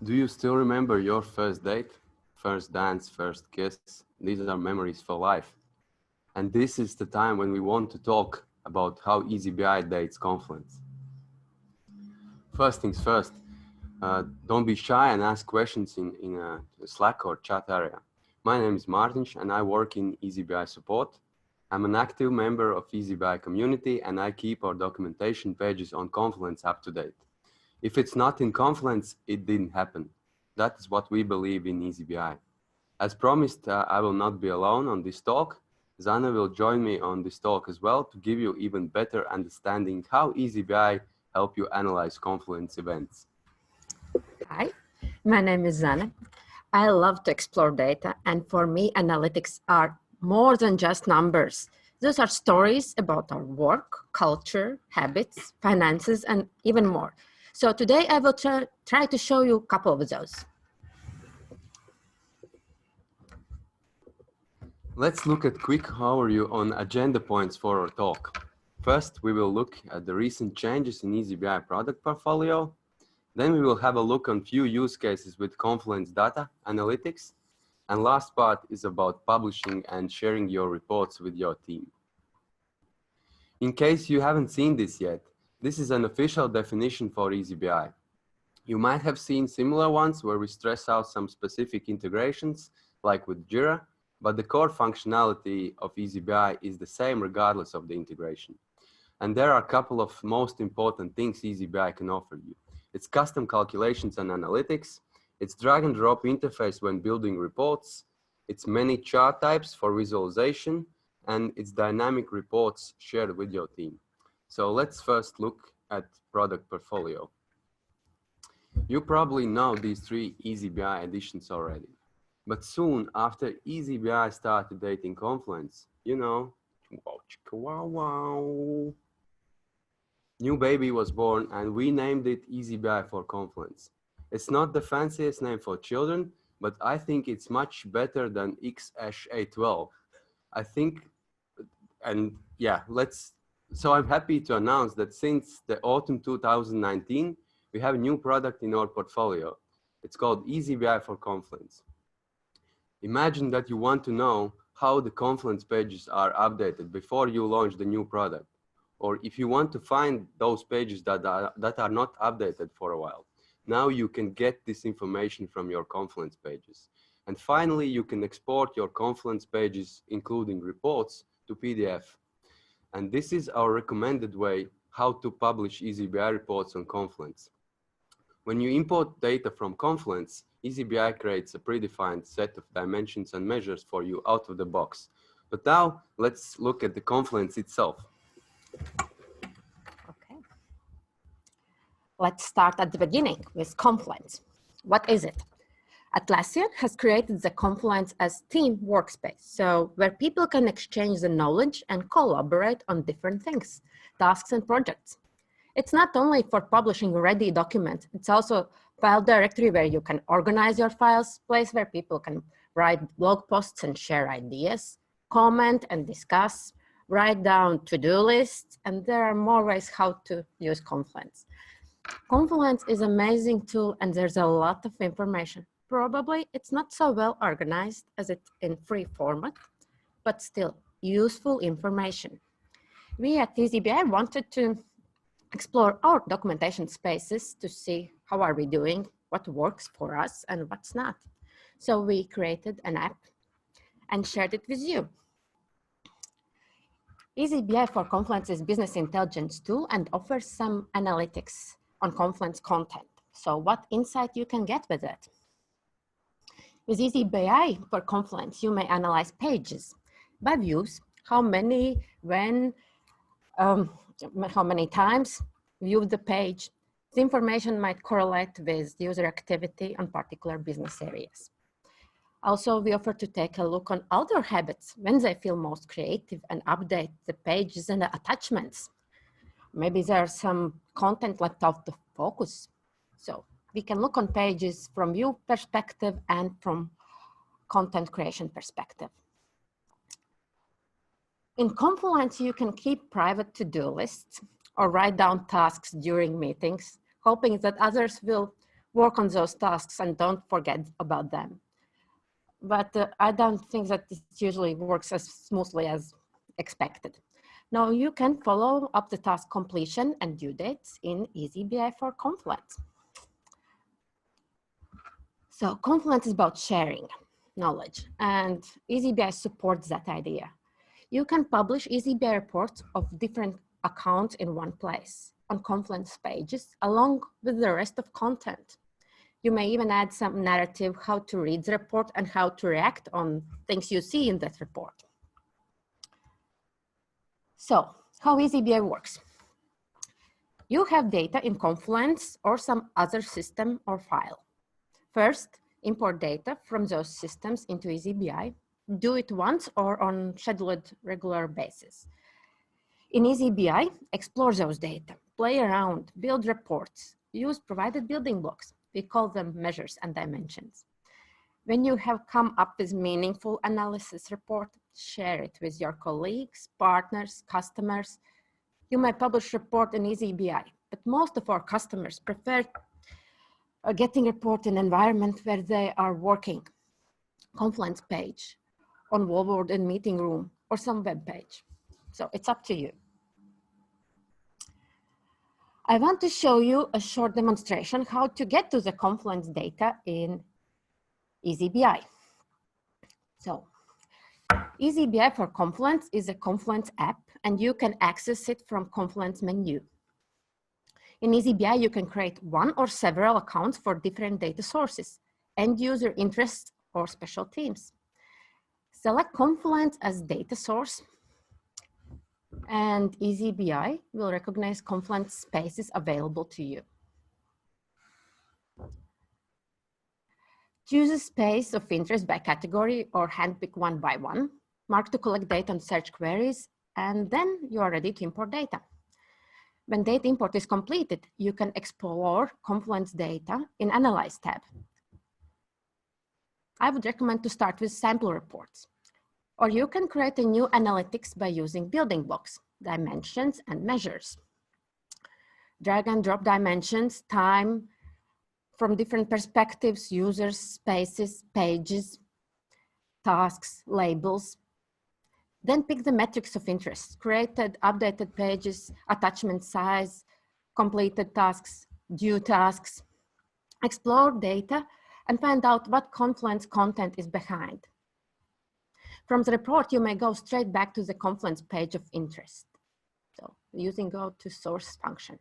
Do you still remember your first date, first dance, first kiss? These are memories for life. And this is the time when we want to talk about how eazyBI dates Confluence. First things first, don't be shy and ask questions in a Slack or chat area. My name is Martins and I work in eazyBI support. I'm an active member of eazyBI community and I keep our documentation pages on Confluence up to date. If it's not in Confluence, it didn't happen. That is what we believe in eazyBI. As promised, I will not be alone on this talk. Zana will join me on this talk as well to give you even better understanding how eazyBI help you analyze Confluence events. Hi, my name is Zana. I love to explore data, and for me, analytics are more than just numbers. Those are stories about our work, culture, habits, finances, and even more. So today I will try to show you a couple of those. Let's look at quick overview on agenda points for our talk. First, we will look at the recent changes in eazyBI product portfolio. Then we will have a look on few use cases with Confluence data analytics. And last part is about publishing and sharing your reports with your team. In case you haven't seen this yet, this is an official definition for eazyBI. You might have seen similar ones where we stress out some specific integrations, like with Jira, but the core functionality of eazyBI is the same regardless of the integration. And there are a couple of most important things eazyBI can offer you. It's custom calculations and analytics, it's drag and drop interface when building reports, it's many chart types for visualization, and it's dynamic reports shared with your team. So let's first look at product portfolio. You probably know these three eazyBI additions already, but soon after eazyBI started dating Confluence, you know, new baby was born and we named it eazyBI for Confluence. It's not the fanciest name for children, but I think it's much better than X-A12. I think, and yeah, so I'm happy to announce that since the autumn 2019, we have a new product in our portfolio. It's called eazyBI for Confluence. Imagine that you want to know how the Confluence pages are updated before you launch the new product. Or if you want to find those pages that are not updated for a while. Now you can get this information from your Confluence pages. And finally, you can export your Confluence pages, including reports, to PDF. And this is our recommended way how to publish eazyBI reports on Confluence. When you import data from Confluence, eazyBI creates a predefined set of dimensions and measures for you out of the box. But now let's look at the Confluence itself. Okay. Let's start at the beginning with Confluence. What is it? Atlassian has created the Confluence as team workspace, so where people can exchange the knowledge and collaborate on different things, tasks and projects. It's not only for publishing ready documents, it's also a file directory where you can organize your files, place where people can write blog posts and share ideas, comment and discuss, write down to-do lists, and there are more ways how to use Confluence. Confluence is an amazing tool and there's a lot of information. Probably it's not so well organized as it's in free format, but still useful information. We at eazyBI wanted to explore our documentation spaces to see how are we doing, what works for us and what's not. So we created an app and shared it with you. eazyBI for Confluence is business intelligence tool and offers some analytics on Confluence content. So what insight you can get with it? With eazyBI for Confluence, you may analyze pages by views, how many, when, how many times viewed the page. The information might correlate with user activity on particular business areas. Also, we offer to take a look on other habits when they feel most creative and update the pages and the attachments. Maybe there's some content left out of focus. So we can look on pages from view perspective and from content creation perspective. In Confluence, you can keep private to-do lists or write down tasks during meetings, hoping that others will work on those tasks and don't forget about them. But I don't think that it usually works as smoothly as expected. Now you can follow up the task completion and due dates in eazyBI for Confluence. So Confluence is about sharing knowledge, and eazyBI supports that idea. You can publish eazyBI reports of different accounts in one place on Confluence pages, along with the rest of content. You may even add some narrative, how to read the report and how to react on things you see in that report. So, how eazyBI works. You have data in Confluence or some other system or file. First, import data from those systems into eazyBI. Do it once or on scheduled regular basis. In eazyBI, explore those data, play around, build reports, use provided building blocks. We call them measures and dimensions. When you have come up with meaningful analysis report, share it with your colleagues, partners, customers. You may publish report in eazyBI, but most of our customers prefer getting report in environment where they are working, Confluence page, on Wallboard and meeting room, or some web page. So it's up to you. I want to show you a short demonstration how to get to the Confluence data in eazyBI. So eazyBI for Confluence is a Confluence app, and you can access it from Confluence menu. In eazyBI, you can create one or several accounts for different data sources, end user interests, or special teams. Select Confluence as data source, and eazyBI will recognize Confluence spaces available to you. Choose a space of interest by category or handpick one by one, mark to collect data on search queries, and then you are ready to import data. When data import is completed, you can explore Confluence data in Analyze tab. I would recommend to start with sample reports, or you can create a new analytics by using building blocks, dimensions, and measures. Drag and drop dimensions, time, from different perspectives, users, spaces, pages, tasks, labels. Then pick the metrics of interest, created, updated pages, attachment size, completed tasks, due tasks. Explore data and find out what Confluence content is behind. From the report, you may go straight back to the Confluence page of interest. So using go to source function.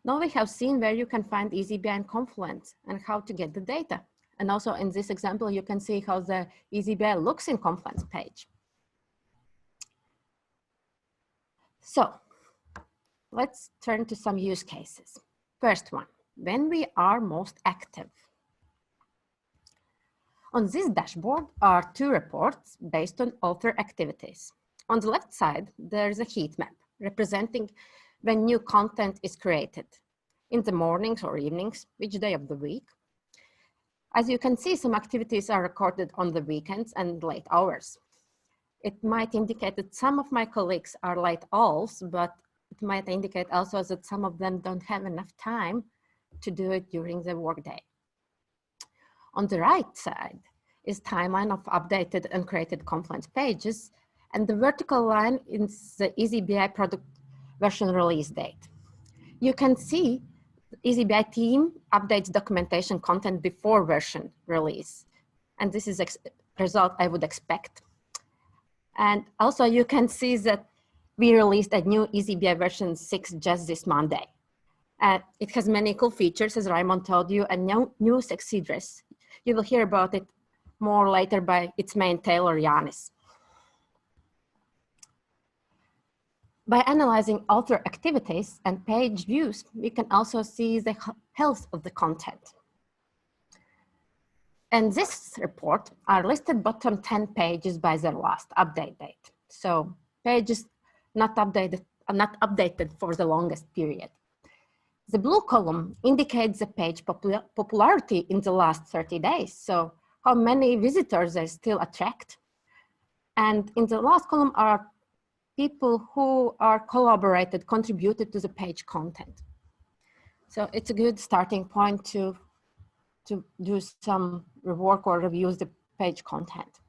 Now we have seen where you can find eazyBI and Confluence and how to get the data. And also in this example, you can see how the eazyBI looks in Confluence page. So let's turn to some use cases. First one, when we are most active. On this dashboard are two reports based on author activities. On the left side, there's a heat map representing when new content is created, in the mornings or evenings, which day of the week. As you can see, some activities are recorded on the weekends and late hours. It might indicate that some of my colleagues are late owls, but it might indicate also that some of them don't have enough time to do it during the workday. On the right side is timeline of updated and created Confluence pages, and the vertical line is the eazyBI product version release date. You can see the eazyBI team updates documentation content before version release, and this is the result I would expect. And also you can see that we released a new eazyBI version 6 just this Monday. It has many cool features, as Raymond told you, and new sexy dress. You will hear about it more later by its maintainer, Yanis. By analyzing author activities and page views, we can also see the health of the content. And this report are listed bottom 10 pages by their last update date. So pages not updated for the longest period. The blue column indicates the page popularity in the last 30 days. So how many visitors they still attract. And in the last column are people who are collaborated, contributed to the page content. So it's a good starting point to do some rework or reviews the page content.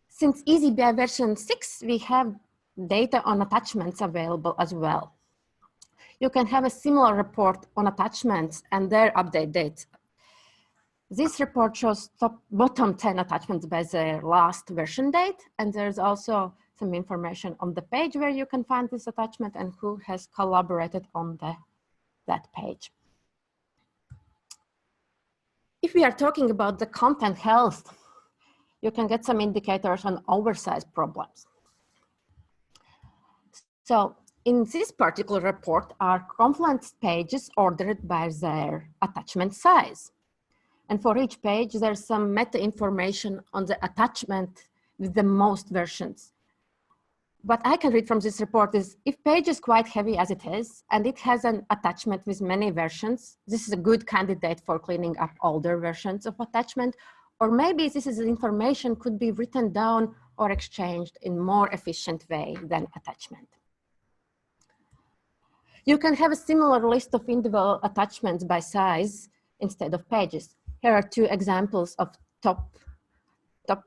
Since eazyBI version 6, we have data on attachments available as well. You can have a similar report on attachments and their update dates. This report shows bottom 10 attachments by their last version date, and there's also some information on the page where you can find this attachment and who has collaborated on that page. If we are talking about the content health, you can get some indicators on oversized problems. So in this particular report are Confluence pages ordered by their attachment size. And for each page, there's some meta information on the attachment with the most versions. What I can read from this report is if page is quite heavy as it is, and it has an attachment with many versions, this is a good candidate for cleaning up older versions of attachment, or maybe this is information could be written down or exchanged in more efficient way than attachment. You can have a similar list of individual attachments by size instead of pages. Here are two examples of top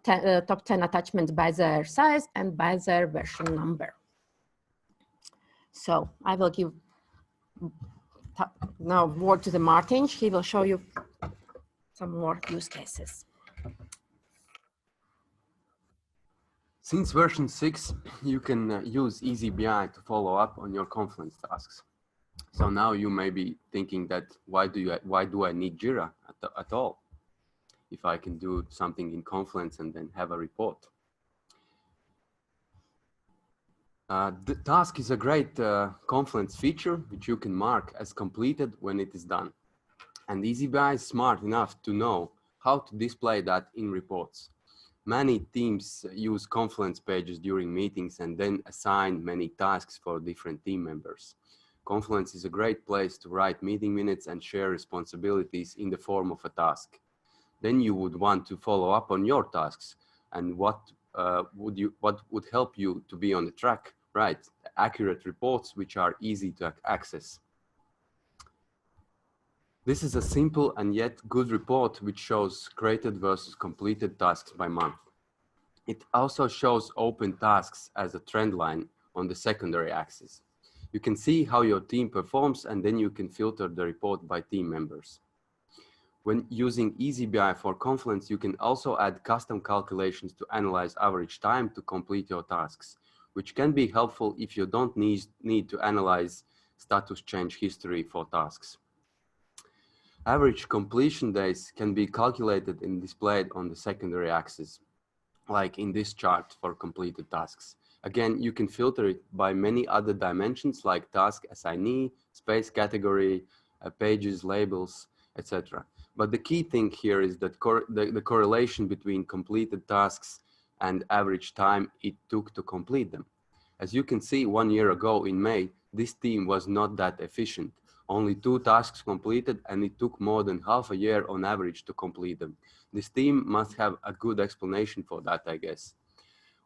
10 attachments by their size and by their version number. So I will give now word to the Martin. He will show you some more use cases. Since version 6, you can use eazyBI to follow up on your Confluence tasks. So now you may be thinking that why do I need Jira at all if I can do something in Confluence and then have a report? The task is a great Confluence feature which you can mark as completed when it is done. And eazyBI is smart enough to know how to display that in reports. Many teams use Confluence pages during meetings and then assign many tasks for different team members. Confluence is a great place to write meeting minutes and share responsibilities in the form of a task. Then you would want to follow up on your tasks and what would help you to be on the track, right? Accurate reports which are easy to access. This is a simple and yet good report which shows created versus completed tasks by month. It also shows open tasks as a trend line on the secondary axis. You can see how your team performs and then you can filter the report by team members. When using eazyBI for Confluence, you can also add custom calculations to analyze average time to complete your tasks, which can be helpful if you don't need to analyze status change history for tasks. Average completion days can be calculated and displayed on the secondary axis, like in this chart for completed tasks. Again, you can filter it by many other dimensions like task assignee, space category, pages, labels, etc. But the key thing here is that the correlation between completed tasks and average time it took to complete them. As you can see, 1 year ago in May, this team was not that efficient. Only 2 tasks completed and it took more than half a year on average to complete them. This team must have a good explanation for that, I guess.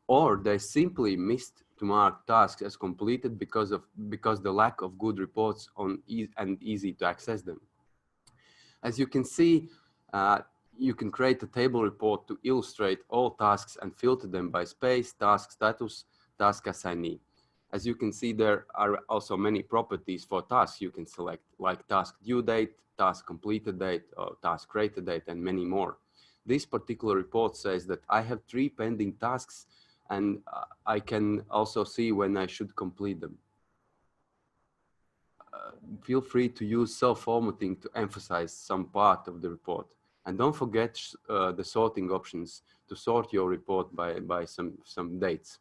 Or they simply missed to mark tasks as completed because the lack of good reports on and easy to access them. As you can see, you can create a table report to illustrate all tasks and filter them by space, task status, task assignee. As you can see, there are also many properties for tasks you can select, like task due date, task completed date, or task created date, and many more. This particular report says that I have 3 pending tasks and I can also see when I should complete them. Feel free to use self-formatting to emphasize some part of the report. And don't forget the sorting options to sort your report by some dates.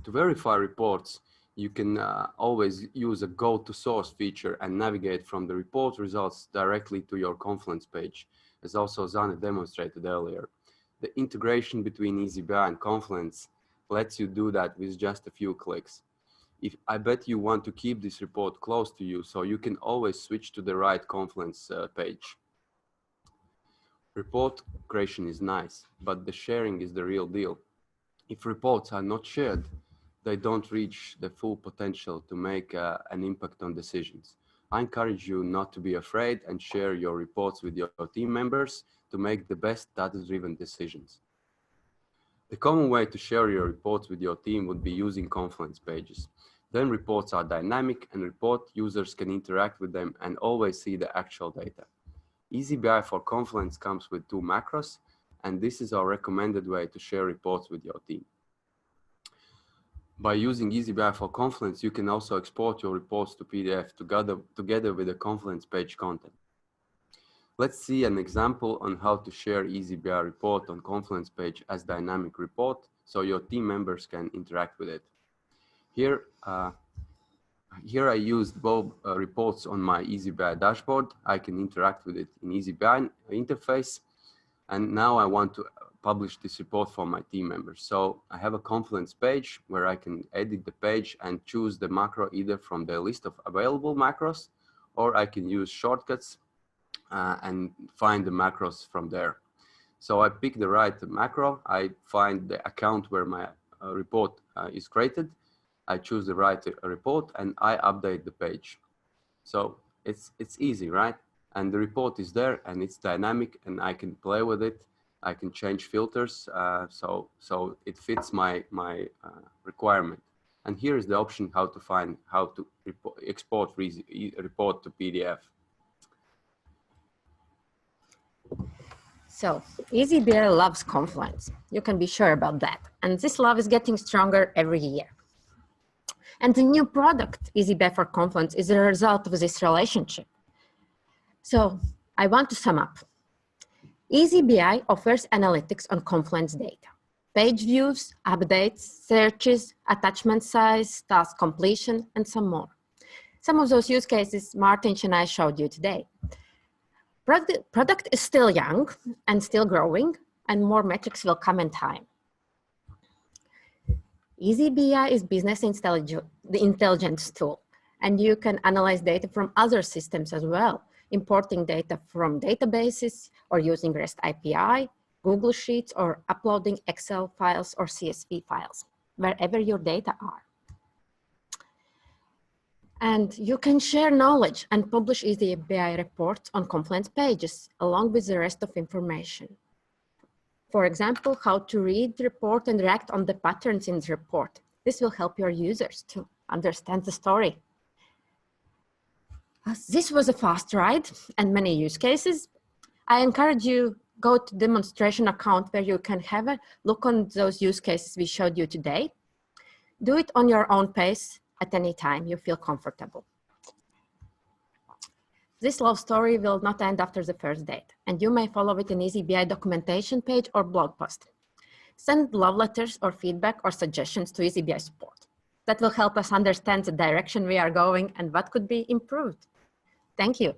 To verify reports, you can always use a go to source feature and navigate from the report results directly to your Confluence page, as also Zane demonstrated earlier. The integration between eazyBI and Confluence lets you do that with just a few clicks. I bet you want to keep this report close to you, so you can always switch to the right Confluence page. Report creation is nice, but the sharing is the real deal. If reports are not shared, they don't reach the full potential to make an impact on decisions. I encourage you not to be afraid and share your reports with your team members to make the best data-driven decisions. The common way to share your reports with your team would be using Confluence pages. Then reports are dynamic and report users can interact with them and always see the actual data. eazyBI for Confluence comes with 2 macros, and this is our recommended way to share reports with your team. By using eazyBI for Confluence, you can also export your reports to PDF together with the Confluence page content. Let's see an example on how to share eazyBI report on Confluence page as dynamic report so your team members can interact with it. Here I used both reports on my eazyBI dashboard. I can interact with it in eazyBI interface. And now I want to publish this report for my team members. So I have a Confluence page where I can edit the page and choose the macro either from the list of available macros, or I can use shortcuts and find the macros from there. So I pick the right macro, I find the account where my report is created, I choose the right report, and I update the page. So it's easy, right? And the report is there and it's dynamic and I can play with it. I can change filters, so it fits my requirement. And here is the option how to export report to PDF. So eazyBl loves Confluence. You can be sure about that. And this love is getting stronger every year. And the new product, eazyBl for Confluence, is a result of this relationship. So I want to sum up. eazyBI offers analytics on Confluence data, page views, updates, searches, attachment size, task completion, and some more. Some of those use cases Martin and I showed you today. Product is still young and still growing, and more metrics will come in time. eazyBI is business intelligence tool, and you can analyze data from other systems as well, importing data from databases or using REST API, Google Sheets, or uploading Excel files or CSV files, wherever your data are. And you can share knowledge and publish eazyBI reports on Confluence pages along with the rest of information. For example, how to read the report and react on the patterns in the report. This will help your users to understand the story. This was a fast ride and many use cases. I encourage you go to demonstration account where you can have a look on those use cases we showed you today. Do it on your own pace at any time you feel comfortable. This love story will not end after the first date, and you may follow it in eazyBI documentation page or blog post. Send love letters or feedback or suggestions to eazyBI support. That will help us understand the direction we are going and what could be improved. Thank you.